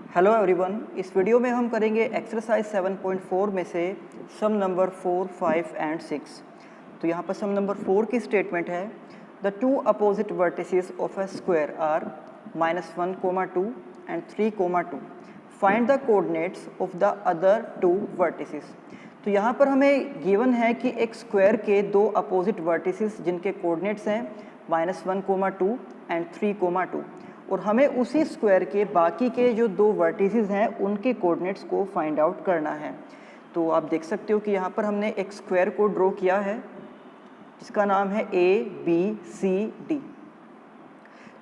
Hello everyone, इस video में हम करेंगे एक्सरसाइज 7.4 में से सम नंबर 4, 5 एंड 6। तो यहाँ पर सम नंबर 4 की स्टेटमेंट है the two opposite vertices of a square are -1, 2 and 3, 2। Find the coordinates of the other two vertices. तो यहाँ पर हमें गिवन है कि एक स्क्वायर के दो अपोजिट वर्टिसेस जिनके कोऑर्डिनेट्स हैं -1, 2 एंड 3, 2 और हमें उसी स्क्वायर के बाकी के जो दो वर्टिसेस हैं उनके कोऑर्डिनेट्स को फाइंड आउट करना है। तो आप देख सकते हो कि यहाँ पर हमने एक स्क्वायर को ड्रॉ किया है जिसका नाम है ABCD।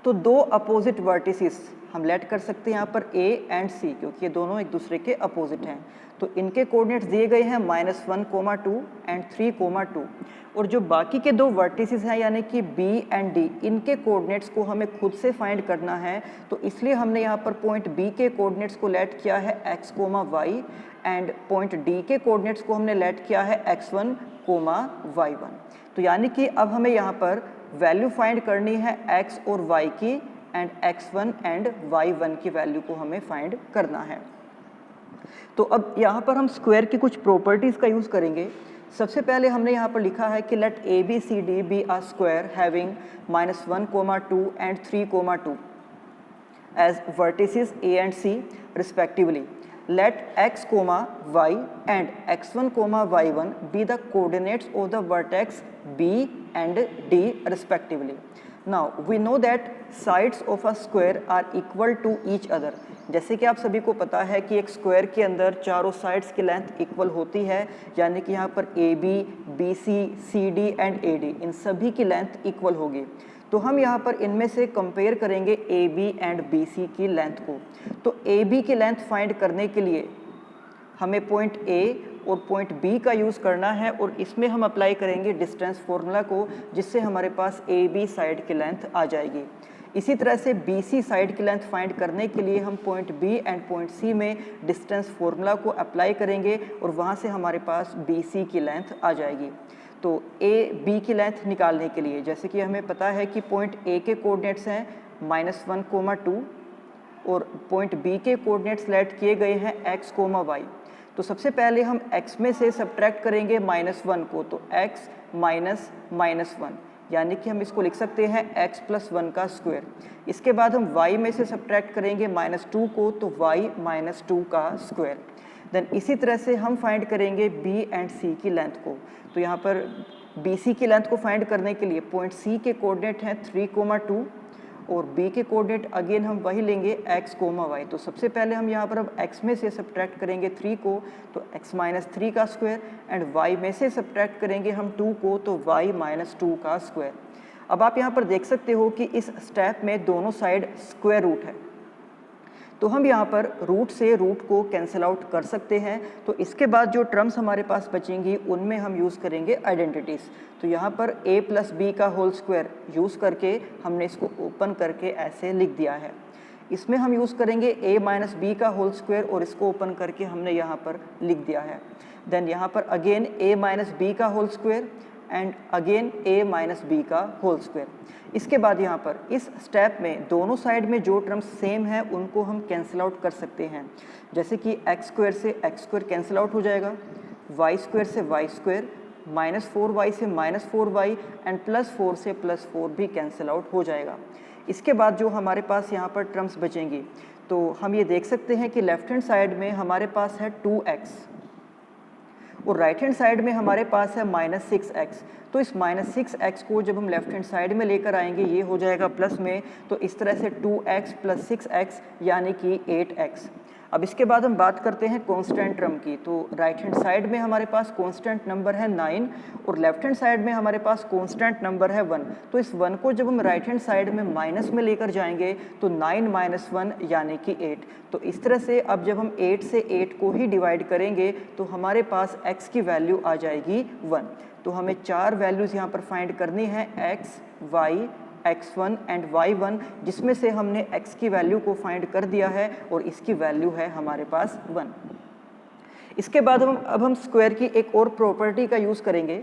तो दो अपोजिट वर्टिसेस हम लेट कर सकते हैं यहाँ पर A एंड C, क्योंकि ये दोनों एक दूसरे के अपोजिट हैं। तो इनके कोऑर्डिनेट्स दिए गए हैं -1, 2 एंड 3, 2 और जो बाकी के दो वर्टिसेस हैं यानी कि B एंड D, इनके कोऑर्डिनेट्स को हमें खुद से फाइंड करना है। तो इसलिए हमने यहाँ पर पॉइंट B के कोऑर्डिनेट्स को लेट किया है x, y and point D के कोऑर्डिनेट्स को हमने लेट किया है x1, y1। तो यानी कि अब हमें यहाँ पर वैल्यू फाइंड करनी है x और y की एंड x1 एंड y1 की वैल्यू को हमें फाइंड करना है। तो अब यहाँ पर हम स्क्वायर की कुछ प्रॉपर्टीज़ का यूज़ करेंगे। सबसे पहले हमने यहाँ पर लिखा है कि let ABCD be a square having -1, 2 and 3, 2 as vertices A and C respectively. Let x, y and x1, y1 be the coordinates of the vertex B and D respectively. Now we know that sides of a square are equal to each other. जैसे कि आप सभी को पता है कि एक square के अंदर चारों साइड्स की लेंथ इक्वल होती है, यानी कि यहाँ पर AB, BC, CD and AD इन सभी की लेंथ इक्वल होगी। तो हम यहाँ पर इनमें से कंपेयर करेंगे AB एंड BC की लेंथ को। तो AB की लेंथ फाइंड करने के लिए हमें पॉइंट A और पॉइंट B का यूज़ करना है और इसमें हम अप्लाई करेंगे डिस्टेंस फार्मूला को, जिससे हमारे पास AB साइड की लेंथ आ जाएगी। इसी तरह से BC साइड की लेंथ फाइंड करने के लिए हम point B and point C में डिस्टेंस फार्मूला को अप्लाई करेंगे और वहाँ से हमारे पास BC की लेंथ आ जाएगी। तो AB की लेंथ निकालने के लिए जैसे कि हमें पता है कि पॉइंट A के कोऑर्डिनेट्स हैं -1, 2 और पॉइंट B के कोऑर्डिनेट्स लेट किए गए हैं x, y। तो सबसे पहले हम x में से सब्ट्रैक्ट करेंगे -1 को, तो x -1 यानी कि हम इसको लिख सकते हैं x + 1 का स्क्वायर। इसके बाद हम y में से सब्ट्रैक्ट करेंगे -2 को, तो y - 2 का स्क्वायर। देन इसी तरह से हम फाइंड करेंगे B एंड C की लेंथ को। तो यहाँ पर BC की लेंथ को फाइंड करने के लिए पॉइंट C के कोऑर्डिनेट हैं 3, 2 और B के कोऑर्डिनेट अगेन हम वही लेंगे x, y। तो सबसे पहले हम यहाँ पर अब x में से सब्ट्रैक्ट करेंगे 3 को, तो x - 3 का स्क्वायर एंड y में से सब्ट्रैक्ट करेंगे हम 2 को, तो y - 2 का स्क्वायर। अब आप यहाँ पर देख सकते हो कि इस स्टेप में दोनों साइड स्क्वायर रूट है, तो हम यहाँ पर रूट से रूट को कैंसिल आउट कर सकते हैं। तो इसके बाद जो टर्म्स हमारे पास बचेंगी उनमें हम यूज़ करेंगे आइडेंटिटीज़। तो यहाँ पर a + b का होल स्क्वायर यूज़ करके हमने इसको ओपन करके ऐसे लिख दिया है। इसमें हम यूज़ करेंगे a - b का होल स्क्वायर और इसको ओपन करके हमने यहाँ पर लिख दिया है। देन यहाँ पर अगेन a - b का whole square and again a - b का होल स्क्वायर। इसके बाद यहाँ पर इस स्टेप में दोनों साइड में जो टर्म्स सेम है उनको हम कैंसिल आउट कर सकते हैं। जैसे कि x² से x² कैंसिल आउट हो जाएगा, y² से y², -4y से -4y एंड +4 से +4 भी कैंसिल आउट हो जाएगा। इसके बाद जो हमारे पास यहाँ पर टर्म्स बचेंगी, तो हम ये देख सकते हैं कि लेफ्ट हैंड साइड में हमारे पास है 2x और राइट हैंड साइड में हमारे पास है -6x। तो इस -6x को जब हम लेफ्ट हैंड साइड में लेकर आएंगे ये हो जाएगा प्लस में, तो इस तरह से 2x + 6x यानी कि 8x। अब इसके बाद हम बात करते हैं कांस्टेंट टर्म की। तो राइट हैंड साइड में हमारे पास कांस्टेंट नंबर है 9 और लेफ्ट हैंड साइड में हमारे पास कांस्टेंट नंबर है 1। तो इस 1 को जब हम राइट हैंड साइड में माइनस में लेकर जाएंगे तो 9 - 1 यानी कि 8। तो इस तरह से अब जब हम 8 से 8 को ही डिवाइड करेंगे तो हमारे पास x की वैल्यू आ जाएगी 1। तो हमें 4 वैल्यूज़ यहाँ पर फाइंड करनी है x, y, x1 and y1, जिसमें से हमने x की वैल्यू को फाइंड कर दिया है और इसकी वैल्यू है हमारे पास 1। इसके बाद अब हम स्क्वायर की एक और प्रॉपर्टी का यूज़ करेंगे।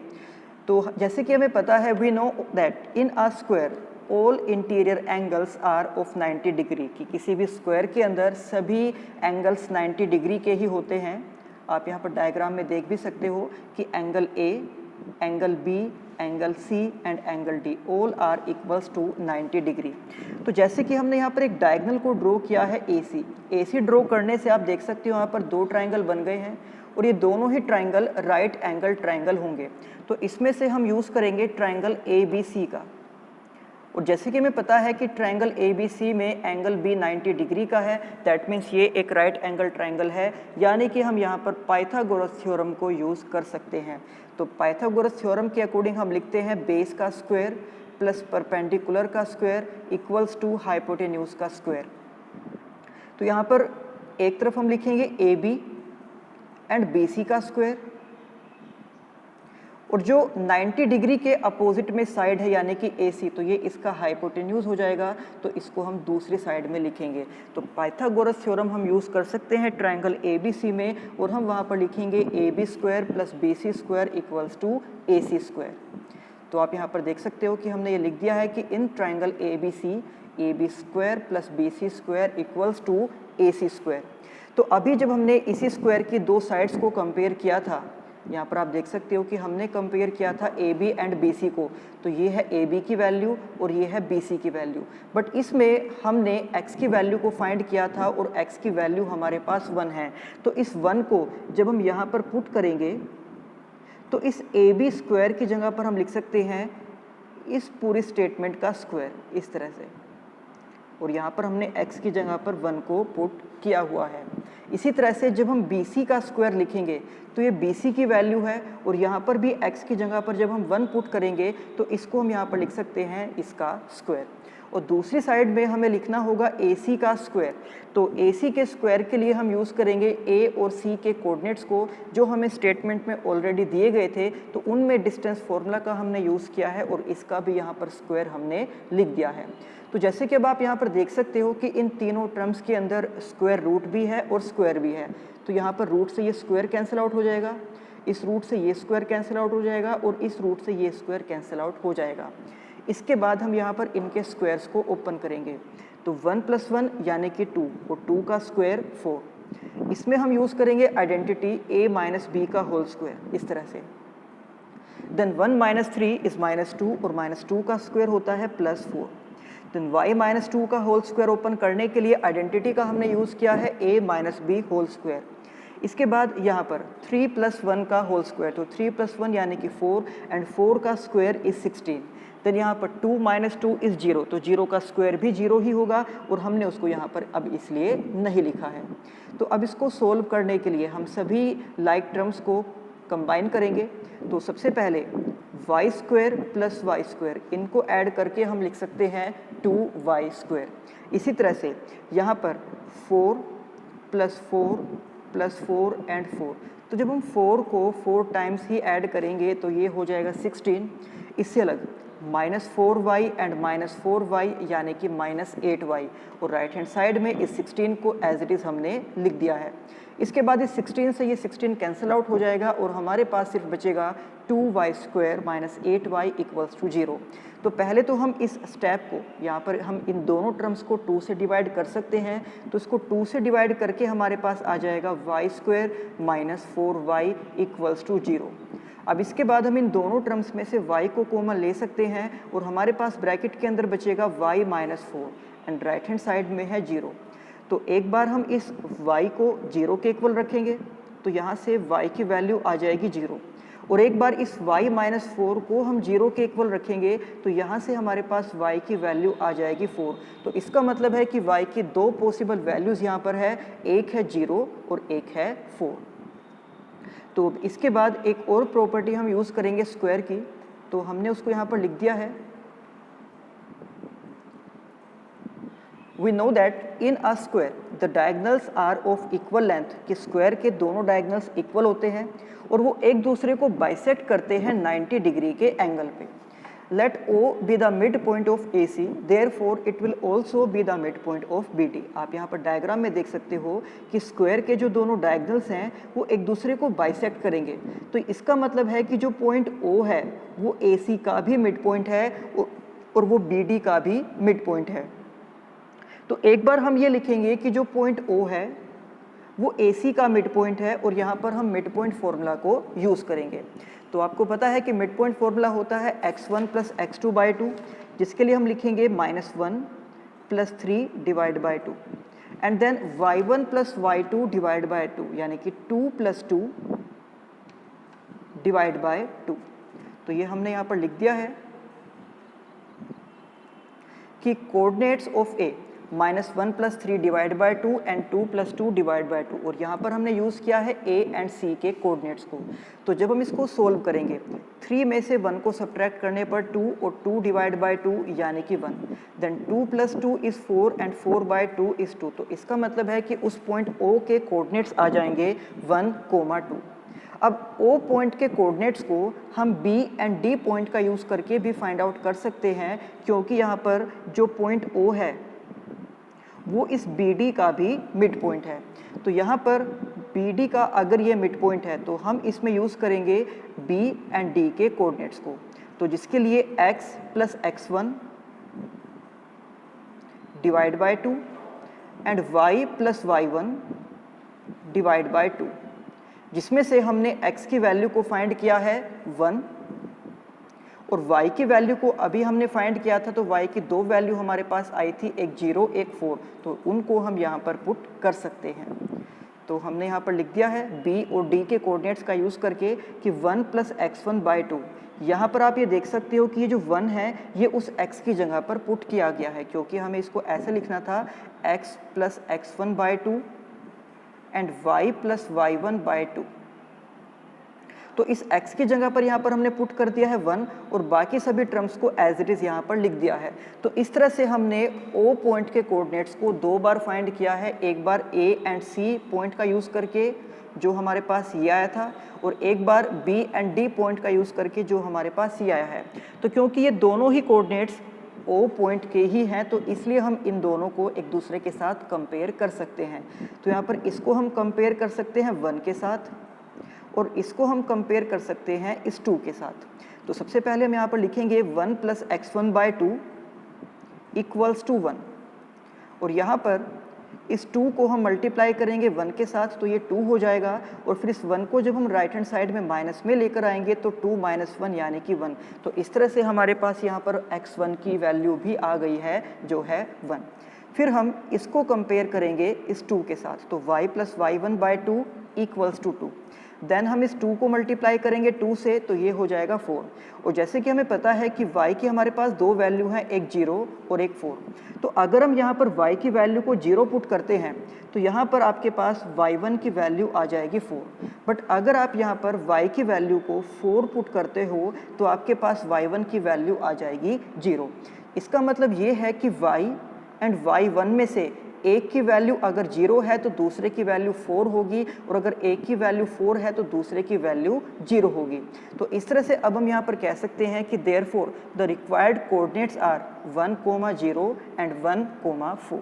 तो जैसे कि हमें पता है we know that in a square all interior angles are of 90 degree, कि किसी भी स्क्वायर के अंदर सभी एंगल्स 90 डिग्री के ही होते हैं। आप यहाँ पर डायग्राम में देख भी सकते हो कि angle A, angle B, angle C and angle D all are equals to 90 degree. तो जैसे कि हमने यहाँ पर एक डायगोनल को ड्रॉ किया है ए सी ड्रॉ करने से आप देख सकते हो यहाँ पर दो ट्राइंगल बन गए हैं और ये दोनों ही ट्राइंगल राइट एंगल ट्राइंगल होंगे। तो इसमें से हम यूज़ करेंगे ट्राइंगल ए बी सी का। और जैसे कि हमें पता है कि ट्राइंगल ए बी सी में एंगल बी 90 डिग्री का है, दैट मीन्स ये एक राइट एंगल ट्राइंगल है, यानी कि हम यहाँ पर पाइथागोरस थ्योरम को यूज़ कर सकते हैं। तो पाइथागोरस थ्योरम के अकॉर्डिंग हम लिखते हैं बेस का स्क्वायर प्लस परपेंडिकुलर का स्क्वायर इक्वल्स टू हाइपोटेन्यूज का स्क्वायर। तो यहाँ पर एक तरफ हम लिखेंगे A B and B C का स्क्वायर, और जो 90 डिग्री के अपोजिट में साइड है यानी कि ए सी, तो ये इसका हाइपोटेन्यूज हो जाएगा, तो इसको हम दूसरी साइड में लिखेंगे। तो पाइथागोरस थ्योरम हम यूज़ कर सकते हैं ट्राइंगल ए बी सी में, और हम वहाँ पर लिखेंगे A B square plus B C square equals to A C square. तो आप यहाँ पर देख सकते हो कि हमने ये लिख दिया है कि in triangle A B square plus B C square equals to A C square. तो अभी जब हमने इसी स्क्वायर की दो साइड्स को कंपेयर किया था, यहाँ पर आप देख सकते हो कि हमने कंपेयर किया था A B and B C को, तो ये है ए बी की वैल्यू और ये है बी सी की वैल्यू। बट इसमें हमने x की वैल्यू को फाइंड किया था और x की वैल्यू हमारे पास 1 है। तो इस 1 को जब हम यहाँ पर पुट करेंगे तो इस ए बी स्क्वायर की जगह पर हम लिख सकते हैं इस पूरी स्टेटमेंट का स्क्वायर इस तरह से, और यहाँ पर हमने x की जगह पर 1 को पुट किया हुआ है। इसी तरह से जब हम BC का स्क्वायर लिखेंगे तो ये BC की वैल्यू है, और यहाँ पर भी x की जगह पर जब हम 1 पुट करेंगे तो इसको हम यहाँ पर लिख सकते हैं इसका स्क्वायर। और दूसरी साइड में हमें लिखना होगा AC का स्क्वायर। तो AC के स्क्वायर के लिए हम यूज़ करेंगे A और C के कोऑर्डिनेट्स को जो हमें स्टेटमेंट में ऑलरेडी दिए गए थे, तो उनमें डिस्टेंस फॉर्मूला का हमने यूज़ किया है और इसका भी यहाँ पर स्क्वायर हमने लिख दिया है। तो जैसे कि अब आप यहाँ पर देख सकते हो कि इन तीनों टर्म्स के अंदर स्क्वायर रूट भी है और स्क्वायर भी है। तो यहाँ पर रूट से ये स्क्वायर कैंसिल आउट हो जाएगा, इस रूट से ये स्क्वायर कैंसिल आउट हो जाएगा और इस रूट से ये स्क्वायर कैंसिल आउट हो जाएगा। इसके बाद हम यहाँ पर इनके स्क्वायर्स को ओपन करेंगे। तो 1 + 1 यानी कि 2 और 2 का स्क्वायर 4। इसमें हम यूज़ करेंगे आइडेंटिटी a - b का होल स्क्वायर इस तरह से। देन 1 - 3 इज -2 और -2 का स्क्वायर होता है +4। देन y - 2 का होल स्क्वायर ओपन करने के लिए आइडेंटिटी का हमने यूज़ किया है a - b होल स्क्वायर। इसके बाद यहाँ पर 3 + 1 का होल स्क्वायर, तो 3 + 1 यानी कि 4 एंड 4 का स्क्वायर इज 16। देन यहाँ पर 2 - 2 इज 0, तो 0 का स्क्वायर भी 0 ही होगा और हमने उसको यहाँ पर अब इसलिए नहीं लिखा है। तो अब इसको सोल्व करने के लिए हम सभी लाइक टर्म्स को कंबाइन करेंगे। तो सबसे पहले y² + y², इनको ऐड करके हम लिख सकते हैं 2y²। इसी तरह से यहाँ पर 4 + 4 + 4 एंड 4, तो जब हम 4 को 4 टाइम्स ही ऐड करेंगे तो ये हो जाएगा 16। इससे अलग -4y एंड -4y यानी कि -8y, और राइट हैंड साइड में इस 16 को एज इट इज़ हमने लिख दिया है। इसके बाद इस 16 से ये 16 कैंसिल आउट हो जाएगा और हमारे पास सिर्फ बचेगा 2y² - 8y = 0। तो पहले तो हम इस स्टेप को यहाँ पर हम इन दोनों टर्म्स को 2 से डिवाइड कर सकते हैं। तो इसको 2 से डिवाइड करके हमारे पास आ जाएगा y² - 4y = 0। अब इसके बाद हम इन दोनों टर्म्स में से y को कॉमन ले सकते हैं और हमारे पास ब्रैकेट के अंदर बचेगा y - 4 and right hand side में है 0। तो एक बार हम इस y को 0 के इक्वल रखेंगे तो यहाँ से y की वैल्यू आ जाएगी 0, और एक बार इस y - 4 को हम 0 के इक्वल रखेंगे तो यहाँ से हमारे पास y की वैल्यू आ जाएगी 4। तो इसका मतलब है कि y की दो पॉसिबल वैल्यूज़ यहाँ पर है, एक है 0 और एक है 4। तो इसके बाद एक और प्रॉपर्टी हम यूज़ करेंगे स्क्वायर की, तो हमने उसको यहाँ पर लिख दिया है। We know that in a square the diagonals are of equal length, कि स्क्वायर के दोनों डायगोनल्स इक्वल होते हैं और वो एक दूसरे को बाइसेक्ट करते हैं 90 डिग्री के एंगल पे। Let O be the midpoint of AC, therefore it will also be the midpoint of BD। आप यहाँ पर डायग्राम में देख सकते हो कि स्क्वायर के जो दोनों डायगोनल्स हैं वो एक दूसरे को बाइसेक्ट करेंगे। तो इसका मतलब है कि जो पॉइंट O है वो AC का भी मिड पॉइंट है और वो बी डी का भी मिड पॉइंट है। तो एक बार हम ये लिखेंगे कि जो पॉइंट ओ है वो ए सी का मिड पॉइंट है और यहाँ पर हम मिड पॉइंट फॉर्मूला को यूज़ करेंगे। तो आपको पता है कि मिड पॉइंट फॉर्मूला होता है x1 प्लस x2/2, जिसके लिए हम लिखेंगे -1 plus 3 divide by 2 and then y1 plus y2 divide by 2, यानी कि 2 प्लस 2 डिवाइड बाय 2। तो ये हमने यहाँ पर लिख दिया है कि coordinates of A -1 plus 3 divide by 2 and 2 plus 2 divide by 2, और यहाँ पर हमने यूज़ किया है ए एंड सी के कोऑर्डिनेट्स को। तो जब हम इसको सोल्व करेंगे 3 में से 1 को सब्ट्रैक्ट करने पर 2 और 2 डिवाइड बाय 2 यानी कि 1, then 2 plus 2 is 4 and 4 by 2 is 2। तो इसका मतलब है कि उस पॉइंट ओ के कोऑर्डिनेट्स आ जाएंगे 1, 2। अब ओ पॉइंट के कोऑर्डिनेट्स को हम बी एंड डी पॉइंट का यूज़ करके भी फाइंड आउट कर सकते हैं, क्योंकि यहाँ पर जो पॉइंट ओ है वो इस बी डी का भी मिड पॉइंट है। तो यहाँ पर बी डी का अगर ये मिड पॉइंट है तो हम इसमें यूज़ करेंगे बी एंड डी के कोऑर्डिनेट्स को। तो जिसके लिए x plus x1 divide by 2 and y plus y1 divide by 2, जिसमें से हमने x की वैल्यू को फाइंड किया है 1 और y की वैल्यू को अभी हमने फाइंड किया था। तो y की दो वैल्यू हमारे पास आई थी, एक 0 एक 4, तो उनको हम यहाँ पर पुट कर सकते हैं। तो हमने यहाँ पर लिख दिया है b और d के कोऑर्डिनेट्स का यूज़ करके कि 1 प्लस x1/2। यहाँ पर आप ये देख सकते हो कि ये जो 1 है ये उस x की जगह पर पुट किया गया है, क्योंकि हमें इसको ऐसे लिखना था x plus x1/2 and y plus y1/2। तो इस x की जगह पर यहाँ पर हमने पुट कर दिया है 1 और बाकी सभी टर्म्स को एज इट इज़ यहाँ पर लिख दिया है। तो इस तरह से हमने O पॉइंट के कोऑर्डिनेट्स को 2 बार फाइंड किया है, एक बार A एंड C पॉइंट का यूज़ करके जो हमारे पास ये आया था, और एक बार B एंड D पॉइंट का यूज़ करके जो हमारे पास ये आया है। तो क्योंकि ये दोनों ही कोऑर्डिनेट्स O पॉइंट के ही हैं तो इसलिए हम इन दोनों को एक दूसरे के साथ कंपेयर कर सकते हैं। तो यहाँ पर इसको हम कंपेयर कर सकते हैं 1 के साथ और इसको हम कंपेयर कर सकते हैं इस 2 के साथ। तो सबसे पहले हम यहाँ पर लिखेंगे 1 प्लस x1/2 इक्वल्स टू 1, और यहाँ पर इस 2 को हम मल्टीप्लाई करेंगे 1 के साथ तो ये 2 हो जाएगा, और फिर इस 1 को जब हम राइट हैंड साइड में माइनस में लेकर आएंगे तो 2 - 1 यानी कि 1। तो इस तरह से हमारे पास यहाँ पर x1 की वैल्यू भी आ गई है जो है 1। फिर हम इसको कंपेयर करेंगे इस 2 के साथ, तो y plus y1/2 equals to 2। Then हम इस 2 को मल्टीप्लाई करेंगे 2 से तो ये हो जाएगा 4, और जैसे कि हमें पता है कि y की हमारे पास दो वैल्यू हैं, एक 0 और एक 4। तो अगर हम यहाँ पर y की वैल्यू को 0 पुट करते हैं तो यहाँ पर आपके पास y1 की वैल्यू आ जाएगी 4, बट अगर आप यहाँ पर y की वैल्यू को 4 पुट करते हो तो आपके पास y1 की वैल्यू आ जाएगी 0। इसका मतलब ये है कि y एंड y1 में से एक की वैल्यू अगर 0 है तो दूसरे की वैल्यू 4 होगी, और अगर एक की वैल्यू 4 है तो दूसरे की वैल्यू 0 होगी। तो इस तरह से अब हम यहाँ पर कह सकते हैं कि therefore the required coordinates are 1, 0 and 1, 4।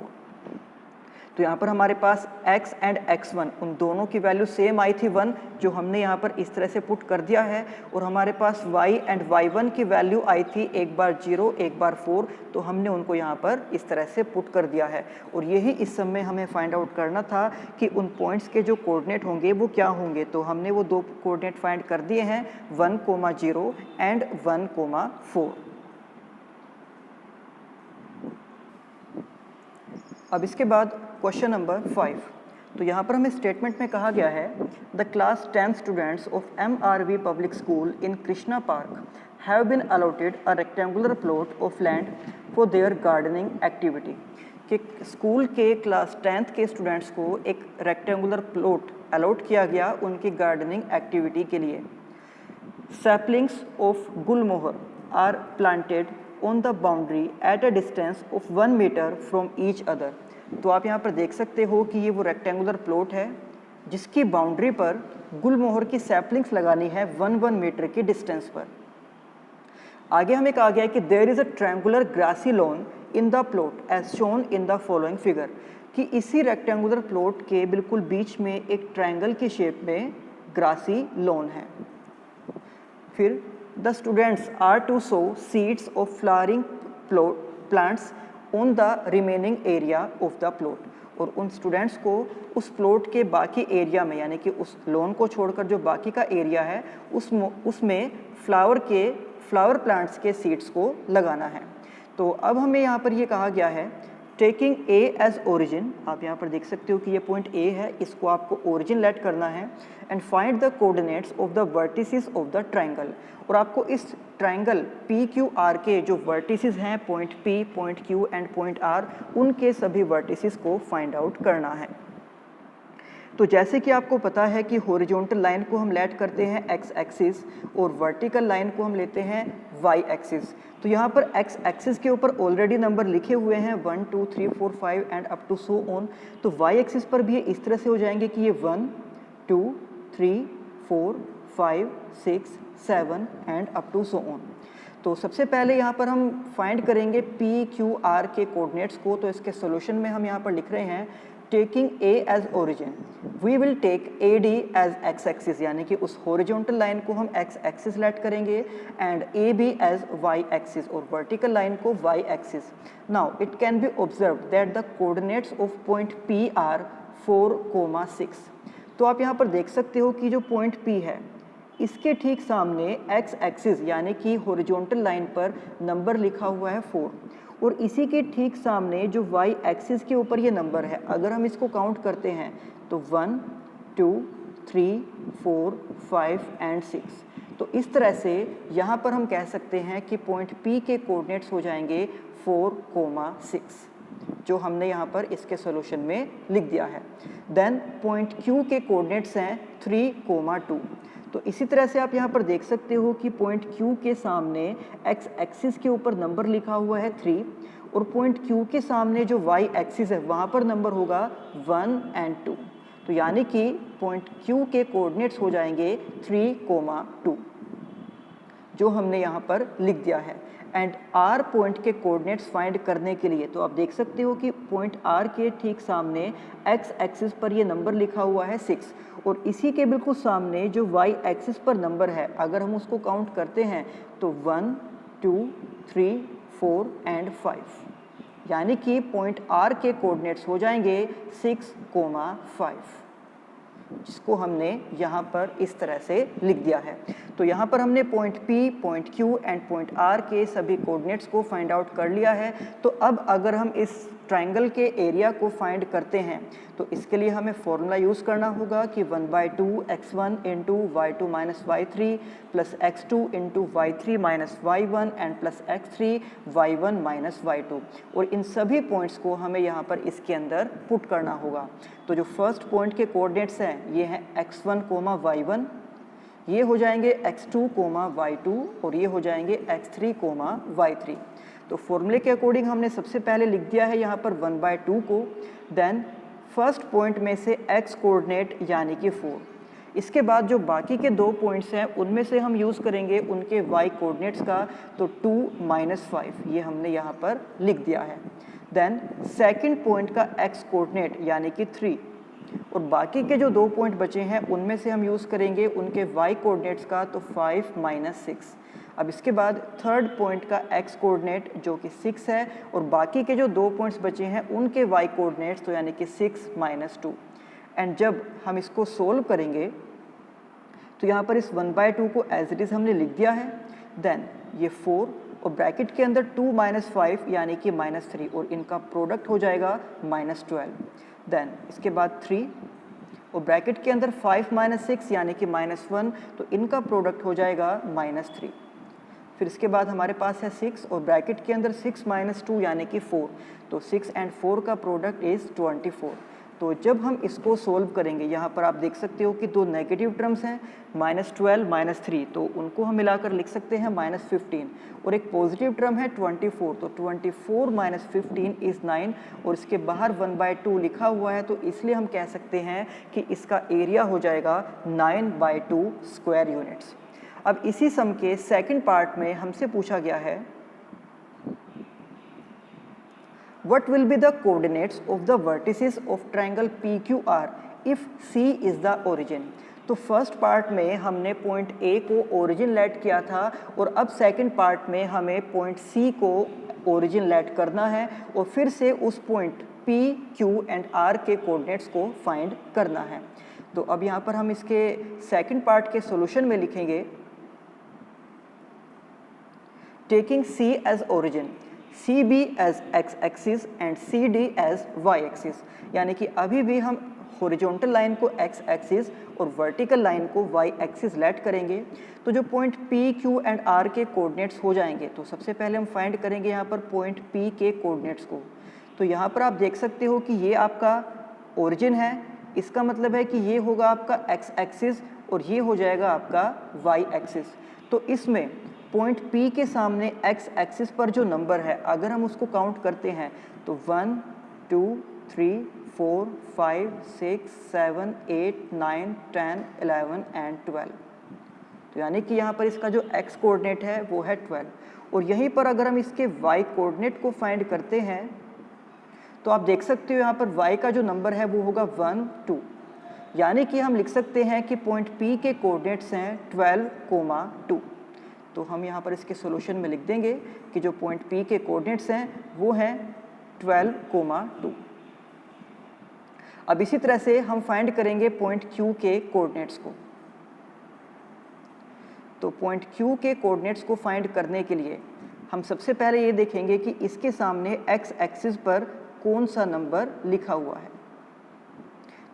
तो यहाँ पर हमारे पास x एंड x1 उन दोनों की वैल्यू सेम आई थी 1, जो हमने यहाँ पर इस तरह से पुट कर दिया है, और हमारे पास y एंड y1 की वैल्यू आई थी एक बार 0 एक बार 4, तो हमने उनको यहाँ पर इस तरह से पुट कर दिया है। और यही इस सब में हमें फाइंड आउट करना था कि उन पॉइंट्स के जो कोऑर्डिनेट होंगे वो क्या होंगे। तो हमने वो दो कोऑर्डिनेट फाइंड कर दिए हैं 1, 0 एंड 1, 4। अब इसके बाद क्वेश्चन नंबर 5। तो यहाँ पर हमें स्टेटमेंट में कहा गया है the class 10 students of MRV public school in Krishna Park have been allotted a rectangular plot of land for their gardening activity. कि स्कूल के क्लास 10th के स्टूडेंट्स को एक रेक्टेंगुलर प्लॉट अलॉट किया गया उनकी गार्डनिंग एक्टिविटी के लिए। Saplings of gulmohar are planted on the boundary at a distance of 1 metre from each other. तो आप यहाँ पर देख सकते हो कि ये वो रेक्टेंगुलर प्लॉट है जिसकी बाउंड्री पर गुलमोहर की सैपलिंग्स लगानी है 1 मीटर की डिस्टेंस पर। आगे हमें कहा गया है कि there is a triangular grassy lawn in the plot as shown in the following figure. कि इसी रेक्टेंगुलर प्लॉट के बिल्कुल बीच में एक ट्रायंगल की शेप में ग्रासी लॉन है। फिर the students are to sow seeds of plants on the remaining area of the plot, और उन स्टूडेंट्स को उस प्लॉट के बाकी एरिया में, यानी कि उस लॉन को छोड़कर जो बाकी का एरिया है उसमें फ्लावर प्लांट्स के सीड्स को लगाना है। तो अब हमें यहाँ पर ये कहा गया है टेकिंग ए एज ओरिजिन, आप यहाँ पर देख सकते हो कि ये पॉइंट ए है, इसको आपको ओरिजिन लेट करना है, and find the coordinates of the vertices of the triangle, और आपको इस ट्रायंगल पी क्यू आर के जो वर्टिसेस हैं point P, point Q and point R, उनके सभी वर्टिसेस को फाइंड आउट करना है। तो जैसे कि आपको पता है कि हॉरिजॉन्टल लाइन को हम लेट करते हैं एक्स एक्सिस और वर्टिकल लाइन को हम लेते हैं वाई एक्सिस। तो यहाँ पर एक्स एक्सिस के ऊपर ऑलरेडी नंबर लिखे हुए हैं 1 2 3 4 5 and up to so on. तो वाई एक्सिस पर भी इस तरह से हो जाएंगे कि ये 1 2 3 4 5 6 7 and up to so on. तो सबसे पहले यहाँ पर हम फाइंड करेंगे पी क्यू आर के कोऑर्डिनेट्स को। तो इसके सॉल्यूशन में हम यहाँ पर लिख रहे हैं taking A as origin we will take A D as x axis, यानी कि उस हॉरिजॉन्टल लाइन को हम एक्स एक्सिस लेट करेंगे and A B as y axis और वर्टिकल लाइन को y axis. Now it can be observe that the coordinates of point P are 4,6। तो आप यहाँ पर देख सकते हो कि जो पॉइंट पी है इसके ठीक सामने एक्स एक्सिस यानी कि हॉरिजॉन्टल लाइन पर नंबर लिखा हुआ है 4, और इसी के ठीक सामने जो वाई एक्सिस के ऊपर ये नंबर है, अगर हम इसको काउंट करते हैं तो 1 2 3 4 5 एंड 6। तो इस तरह से यहाँ पर हम कह सकते हैं कि पॉइंट P के कोऑर्डिनेट्स हो जाएंगे 4,6, जो हमने यहाँ पर इसके सॉल्यूशन में लिख दिया है। देन पॉइंट Q के कोऑर्डिनेट्स हैं 3,2। तो इसी तरह से आप यहाँ पर देख सकते हो कि पॉइंट Q के सामने x एक्सिस के ऊपर नंबर लिखा हुआ है 3, और पॉइंट Q के सामने जो y एक्सिस है वहाँ पर नंबर होगा 1 एंड 2। तो यानी कि पॉइंट Q के कोऑर्डिनेट्स हो जाएंगे 3,2, जो हमने यहाँ पर लिख दिया है। एंड R पॉइंट के कोऑर्डिनेट्स फाइंड करने के लिए तो आप देख सकते हो कि पॉइंट R के ठीक सामने x एक्सिस पर ये नंबर लिखा हुआ है 6, और इसी के बिल्कुल सामने जो y एक्सिस पर नंबर है अगर हम उसको काउंट करते हैं तो 1 2 3 4 एंड 5, यानी कि पॉइंट R के कोऑर्डिनेट्स हो जाएंगे 6,5, जिसको हमने यहाँ पर इस तरह से लिख दिया है। तो यहाँ पर हमने point P, point Q and point R के सभी कोऑर्डिनेट्स को फाइंड आउट कर लिया है। तो अब अगर हम इस ट्रायंगल के एरिया को फाइंड करते हैं तो इसके लिए हमें फॉर्मूला यूज़ करना होगा कि 1/2 x1 into y2 minus y3 plus x2 into y3 minus y1 and plus x3 y1 minus y2, और इन सभी पॉइंट्स को हमें यहाँ पर इसके अंदर पुट करना होगा। तो जो फर्स्ट पॉइंट के कोऑर्डिनेट्स हैं ये हैं x1, y1, ये हो जाएंगे x2, y2, और ये हो जाएंगे x3, y3। तो फॉर्मूले के अकॉर्डिंग हमने सबसे पहले लिख दिया है यहाँ पर 1/2 को। देन फर्स्ट पॉइंट में से x कोऑर्डिनेट यानी कि 4, इसके बाद जो बाकी के 2 पॉइंट्स हैं उनमें से हम यूज़ करेंगे उनके y कोऑर्डिनेट्स का, तो 2 माइनस 5 ये हमने यहाँ पर लिख दिया है। देन सेकंड पॉइंट का x कोऑर्डिनेट यानी कि 3, और बाकी के जो 2 पॉइंट बचे हैं उनमें से हम यूज़ करेंगे उनके y कोऑर्डिनेट्स का, तो 5 माइनस 6। अब इसके बाद थर्ड पॉइंट का x कोऑर्डिनेट जो कि 6 है, और बाकी के जो 2 पॉइंट्स बचे हैं उनके y कोऑर्डिनेट्स, तो यानी कि 6 माइनस 2। एंड जब हम इसको सोल्व करेंगे तो यहाँ पर इस 1/2 को एज इट इज़ हमने लिख दिया है। देन ये 4 और ब्रैकेट के अंदर 2 माइनस 5 यानी कि माइनस 3, और इनका प्रोडक्ट हो जाएगा माइनस 12। देन इसके बाद 3 और ब्रैकेट के अंदर 5 माइनस 6 यानी कि माइनस 1, तो इनका प्रोडक्ट हो जाएगा माइनस 3। फिर इसके बाद हमारे पास है 6 और ब्रैकेट के अंदर 6 माइनस 2 यानी कि 4, तो 6 एंड 4 का प्रोडक्ट इज़ 24। तो जब हम इसको सोल्व करेंगे, यहाँ पर आप देख सकते हो कि 2 नेगेटिव टर्म्स हैं, माइनस 12 माइनस 3, तो उनको हम मिलाकर लिख सकते हैं माइनस 15, और एक पॉजिटिव टर्म है 24, तो 24 माइनस 15 इज़ 9, और इसके बाहर 1/2 लिखा हुआ है, तो इसलिए हम कह सकते हैं कि इसका एरिया हो जाएगा 9/2 स्क्वायर यूनिट्स। अब इसी सम के सेकंड पार्ट में हमसे पूछा गया है What will be the coordinates of the vertices of triangle PQR if C is the origin? तो फर्स्ट पार्ट में हमने पॉइंट A को ओरिजिन लेट किया था, और अब सेकंड पार्ट में हमें पॉइंट C को ओरिजिन लेट करना है और फिर से उस point P, Q and R के कोऑर्डिनेट्स को फाइंड करना है। तो अब यहाँ पर हम इसके सेकंड पार्ट के सॉल्यूशन में लिखेंगे taking C as origin, CB as x axis and CD as y axis, यानी कि अभी भी हम हॉरिजॉन्टल लाइन को x एक्सिस और वर्टिकल लाइन को y एक्सिस लेट करेंगे। तो जो point P, Q and R के कोऑर्डिनेट्स हो जाएंगे, तो सबसे पहले हम फाइंड करेंगे यहाँ पर पॉइंट P के कोऑर्डिनेट्स को। तो यहाँ पर आप देख सकते हो कि ये आपका ओरिजिन है, इसका मतलब है कि ये होगा आपका x एक्सिस और ये हो जाएगा आपका y एक्सिस। तो इसमें पॉइंट P के सामने x एक्सिस पर जो नंबर है अगर हम उसको काउंट करते हैं तो 1, 2, 3, 4, 5, 6, 7, 8, 9, 10, 11 एंड 12। तो यानी कि यहाँ पर इसका जो x कोऑर्डिनेट है वो है 12 और यहीं पर अगर हम इसके y कोऑर्डिनेट को फाइंड करते हैं तो आप देख सकते हो यहाँ पर y का जो नंबर है वो होगा 1, 2, यानी कि हम लिख सकते हैं कि पॉइंट P के कोऑर्डिनेट्स हैं 12, 2। तो हम यहाँ पर इसके सॉल्यूशन में लिख देंगे कि जो पॉइंट P के कोऑर्डिनेट्स हैं वो हैं 12, 2। अब इसी तरह से हम फाइंड करेंगे पॉइंट Q के कोऑर्डिनेट्स को। तो पॉइंट Q के कोऑर्डिनेट्स को फाइंड करने के लिए हम सबसे पहले ये देखेंगे कि इसके सामने x एक्सिस पर कौन सा नंबर लिखा हुआ है।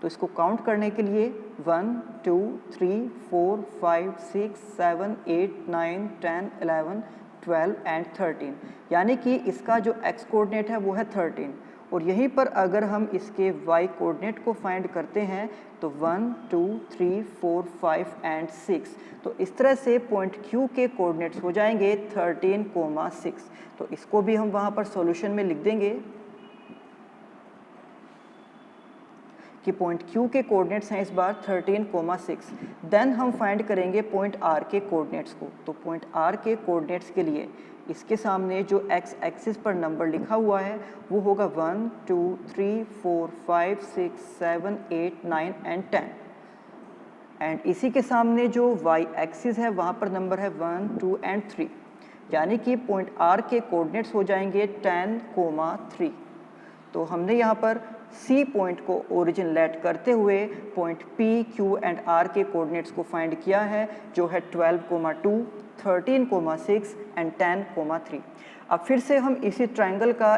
तो इसको काउंट करने के लिए 1, 2, 3, 4, 5, 6, 7, 8, 9, 10, 11, 12 एंड 13, यानी कि इसका जो x कोऑर्डिनेट है वो है 13 और यहीं पर अगर हम इसके y कोऑर्डिनेट को फाइंड करते हैं तो 1, 2, 3, 4, 5 एंड 6। तो इस तरह से पॉइंट Q के कोऑर्डिनेट्स हो जाएंगे 13, 6। तो इसको भी हम वहाँ पर सॉल्यूशन में लिख देंगे कि पॉइंट Q के कोऑर्डिनेट्स हैं इस बार 13, 6। देन हम फाइंड करेंगे पॉइंट R के कोऑर्डिनेट्स को। तो पॉइंट R के कोऑर्डिनेट्स के लिए इसके सामने जो x एक्सिस पर नंबर लिखा हुआ है वो होगा 1, 2, 3, 4, 5, 6, 7, 8, 9 एंड 10 एंड इसी के सामने जो y एक्सिस है वहाँ पर नंबर है 1, 2 एंड 3, यानी कि पॉइंट R के कोऑर्डिनेट्स हो जाएंगे 10, 3। तो हमने यहाँ पर C पॉइंट को ओरिजिन लेट करते हुए point P, Q and R के कोऑर्डिनेट्स को फाइंड किया है जो है 12, 2, 13, 6 एंड 10, 3। अब फिर से हम इसी ट्रायंगल का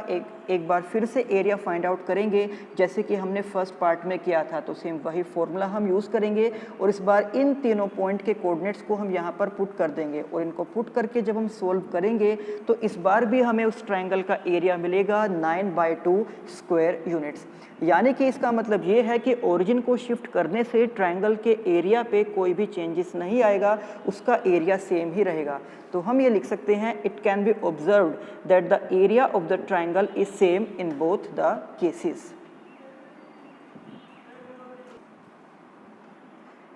एक बार फिर से एरिया फाइंड आउट करेंगे जैसे कि हमने फर्स्ट पार्ट में किया था। तो सेम वही फॉर्मूला हम यूज़ करेंगे और इस बार इन तीनों पॉइंट के कोऑर्डिनेट्स को हम यहाँ पर पुट कर देंगे और इनको पुट करके जब हम सोल्व करेंगे तो इस बार भी हमें उस ट्रायंगल का एरिया मिलेगा 9/2 स्क्वायर यूनिट्स, यानी कि इसका मतलब ये है कि ओरिजिन को शिफ्ट करने से ट्रायंगल के एरिया पे कोई भी चेंजेस नहीं आएगा, उसका एरिया सेम ही रहेगा। तो हम ये लिख सकते हैं it can be observed that the area of the triangle is same in both the cases.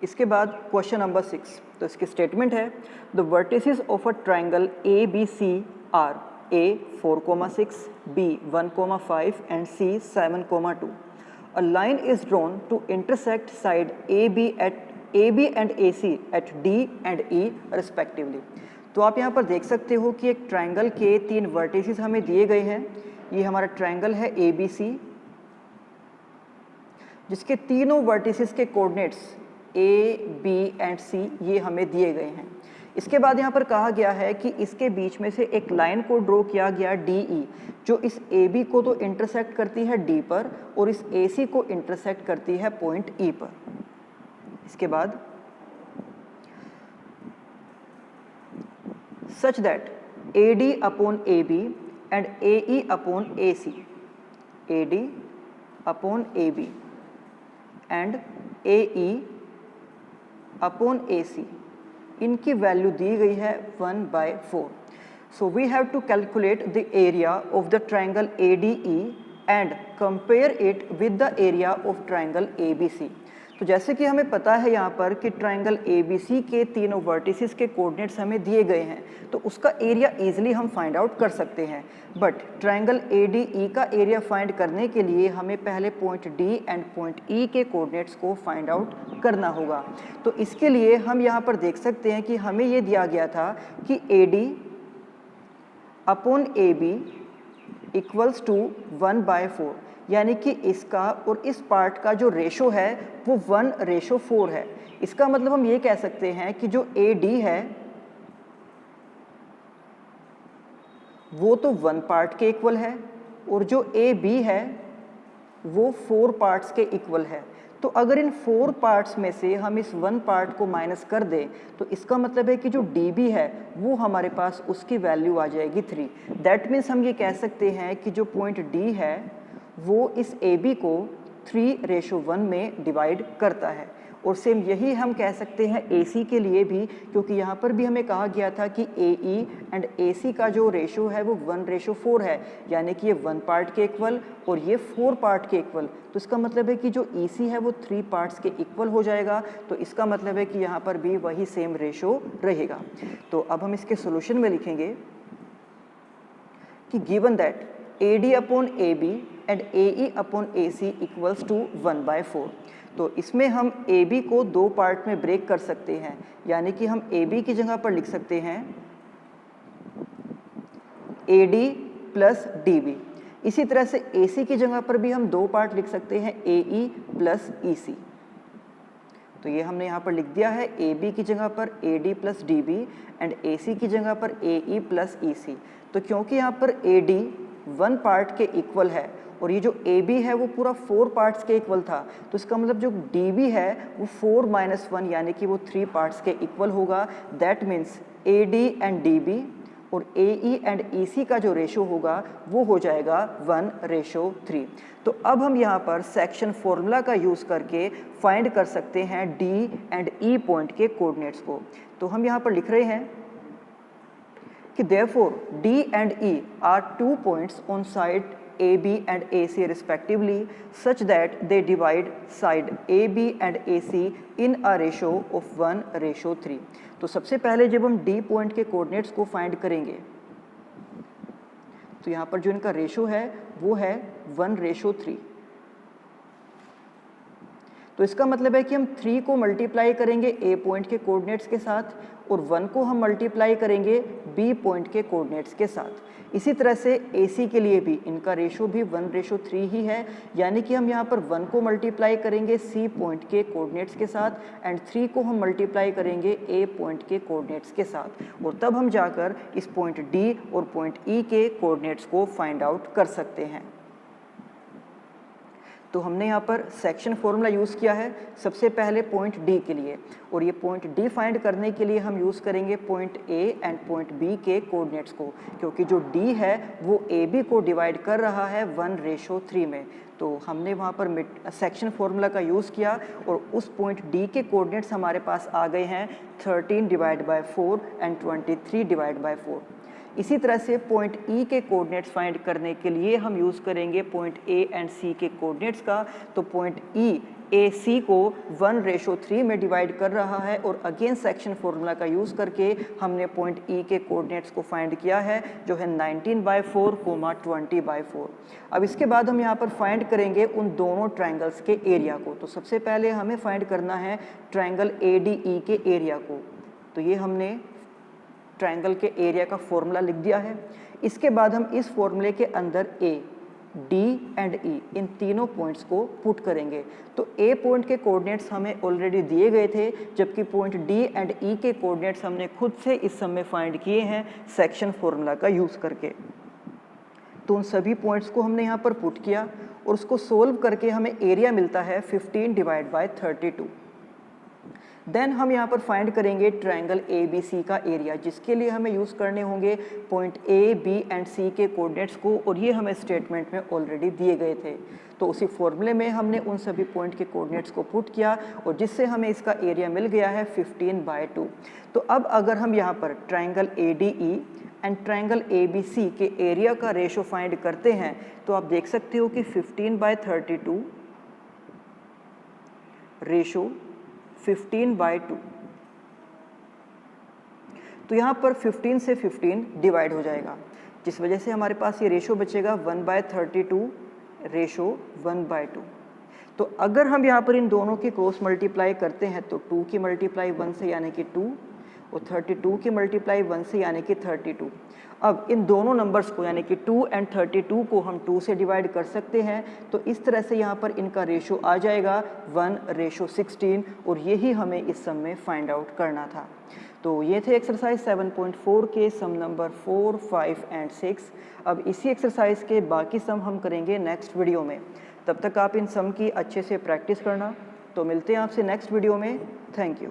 इसके बाद क्वेश्चन नंबर 6। तो इसकी स्टेटमेंट है the vertices of a triangle ABC are A 4,6, B 1,5 and C 7,2. A line is drawn to intersect side AB and AC at D and E respectively. तो आप यहाँ पर देख सकते हो कि एक ट्रायंगल के 3 वर्टिसेस हमें दिए गए हैं। ये हमारा ट्रायंगल है ABC जिसके तीनों वर्टिसेस के coordinates A, B and C ये हमें दिए गए हैं। इसके बाद यहाँ पर कहा गया है कि इसके बीच में से एक लाइन को ड्रॉ किया गया DE जो इस AB को तो इंटरसेक्ट करती है D पर और इस AC को इंटरसेक्ट करती है पॉइंट E पर। इसके बाद such that AD upon AB and AE upon AC, AD upon AB and AE upon AC इनकी वैल्यू दी गई है 1/4। So we have to calculate the area of the triangle ADE and compare it with the area of triangle ABC। तो जैसे कि हमें पता है यहाँ पर कि ट्रायंगल ABC के तीनों वर्टिसेस के कोऑर्डिनेट्स हमें दिए गए हैं तो उसका एरिया इजीली हम फाइंड आउट कर सकते हैं। बट ट्रायंगल ADE का एरिया फाइंड करने के लिए हमें पहले point D and point E के कोऑर्डिनेट्स को फाइंड आउट करना होगा। तो इसके लिए हम यहाँ पर देख सकते हैं कि हमें ये दिया गया था कि AD upon AB equals to 1/4, यानी कि इसका और इस पार्ट का जो रेशो है वो 1/4 है। इसका मतलब हम ये कह सकते हैं कि जो AD है वो तो 1 पार्ट के इक्वल है और जो AB है वो 4 पार्ट्स के इक्वल है। तो अगर इन 4 पार्ट्स में से हम इस 1 पार्ट को माइनस कर दें तो इसका मतलब है कि जो DB है वो हमारे पास उसकी वैल्यू आ जाएगी 3। दैट मीन्स हम ये कह सकते हैं कि जो पॉइंट D है वो इस AB को 3:1 में डिवाइड करता है। और सेम यही हम कह सकते हैं AC के लिए भी, क्योंकि यहाँ पर भी हमें कहा गया था कि AE एंड AC का जो रेशो है वो 1:4 है, यानी कि ये 1 पार्ट के इक्वल और ये 4 पार्ट के इक्वल। तो इसका मतलब है कि जो EC है वो 3 पार्ट्स के इक्वल हो जाएगा। तो इसका मतलब है कि यहाँ पर भी वही सेम रेशो रहेगा। तो अब हम इसके सोल्यूशन में लिखेंगे कि given that AD upon AB and AE upon AC equals to 1/4। तो इसमें हम AB को 2 पार्ट में ब्रेक कर सकते हैं, यानी कि हम AB की जगह पर लिख सकते हैं AD प्लस DB। इसी तरह से AC की जगह पर भी हम 2 पार्ट लिख सकते हैं AE प्लस EC। तो ये हमने यहाँ पर लिख दिया है AB की जगह पर AD plus DB and AC की जगह पर AE प्लस EC। तो क्योंकि यहाँ पर AD 1 पार्ट के इक्वल है और ये जो AB है वो पूरा 4 पार्ट्स के इक्वल था, तो इसका मतलब जो DB है वो 4 - 1 यानी कि वो 3 पार्ट्स के इक्वल होगा। That means AD and DB और AE एंड EC का जो रेशो होगा वो हो जाएगा 1:3। तो अब हम यहाँ पर सेक्शन फॉर्मूला का यूज़ करके फाइंड कर सकते हैं D एंड E पॉइंट के कोऑर्डिनेट्स को। तो हम यहाँ पर लिख रहे हैं कि therefore D and E are 2 points on side AB and AC respectively such that they divide side AB and AC in a ratio of 1:3। तो सबसे पहले जब हम D पॉइंट के कोऑर्डिनेट्स को फाइंड करेंगे तो यहाँ पर जो इनका रेशो है वो है 1:3। तो इसका मतलब है कि हम 3 को मल्टीप्लाई करेंगे A पॉइंट के कोऑर्डिनेट्स के साथ और 1 को हम मल्टीप्लाई करेंगे B पॉइंट के कोऑर्डिनेट्स के साथ। इसी तरह से AC के लिए भी इनका रेशो भी 1:3 ही है, यानी कि हम यहाँ पर 1 को मल्टीप्लाई करेंगे C पॉइंट के कोऑर्डिनेट्स के साथ एंड 3 को हम मल्टीप्लाई करेंगे A पॉइंट के कोऑर्डिनेट्स के साथ, और तब हम जाकर इस पॉइंट D और पॉइंट E के कोऑर्डिनेट्स को फाइंड आउट कर सकते हैं। तो हमने यहाँ पर सेक्शन फॉर्मूला यूज़ किया है सबसे पहले पॉइंट D के लिए, और ये पॉइंट D फाइंड करने के लिए हम यूज़ करेंगे point A and point B के कोऑर्डिनेट्स को, क्योंकि जो D है वो AB को डिवाइड कर रहा है 1:3 में। तो हमने वहाँ पर सेक्शन फॉर्मूला का यूज़ किया और उस पॉइंट D के कोऑर्डिनेट्स हमारे पास आ गए हैं 13/4 एंड 23/4। इसी तरह से पॉइंट E के कोऑर्डिनेट्स फाइंड करने के लिए हम यूज़ करेंगे पॉइंट A एंड C के कोऑर्डिनेट्स का। तो पॉइंट E AC को 1:3 में डिवाइड कर रहा है और अगेन सेक्शन फॉर्मूला का यूज़ करके हमने पॉइंट E के कोऑर्डिनेट्स को फाइंड किया है, जो है 19/4, 20/4। अब इसके बाद हम यहाँ पर फाइंड करेंगे उन दोनों ट्रायंगल्स के एरिया को। तो सबसे पहले हमें फाइंड करना है ट्रायंगल ADE के एरिया को। तो ये हमने ट्रायंगल के एरिया का फॉर्मूला लिख दिया है। इसके बाद हम इस फॉर्मूले के अंदर A, D एंड E इन तीनों पॉइंट्स को पुट करेंगे। तो A पॉइंट के कोऑर्डिनेट्स हमें ऑलरेडी दिए गए थे, जबकि पॉइंट D एंड E के कोऑर्डिनेट्स हमने खुद से इस सम में फाइंड किए हैं सेक्शन फॉर्मूला का यूज़ करके। तो उन सभी पॉइंट्स को हमने यहाँ पर पुट किया और उसको सोल्व करके हमें एरिया मिलता है 15/32। देन हम यहाँ पर फाइंड करेंगे ट्रायंगल ABC का एरिया, जिसके लिए हमें यूज़ करने होंगे point A, B and C के कोऑर्डिनेट्स को, और ये हमें स्टेटमेंट में ऑलरेडी दिए गए थे। तो उसी फॉर्मूले में हमने उन सभी पॉइंट के कोऑर्डिनेट्स को पुट किया और जिससे हमें इसका एरिया मिल गया है 15/2। तो अब अगर हम यहाँ पर triangle ADE and triangle ABC के एरिया का रेशो फाइंड करते हैं तो आप देख सकते हो कि 15/32 रेशो 15/2। तो यहाँ पर 15 से 15 डिवाइड हो जाएगा, जिस वजह से हमारे पास ये रेशो बचेगा 1/32 रेशो 1/2। तो अगर हम यहाँ पर इन दोनों की क्रॉस मल्टीप्लाई करते हैं तो 2 की मल्टीप्लाई 1 से यानी कि 2, और 32 की मल्टीप्लाई 1 से यानी कि 32। अब इन दोनों नंबर्स को यानी कि 2 एंड 32 को हम 2 से डिवाइड कर सकते हैं, तो इस तरह से यहाँ पर इनका रेशो आ जाएगा 1:16 और यही हमें इस सम में फाइंड आउट करना था। तो ये थे एक्सरसाइज 7.4 के सम नंबर 4, 5 एंड 6। अब इसी एक्सरसाइज के बाकी सम हम करेंगे नेक्स्ट वीडियो में। तब तक आप इन सम की अच्छे से प्रैक्टिस करना। तो मिलते हैं आपसे नेक्स्ट वीडियो में। Thank you.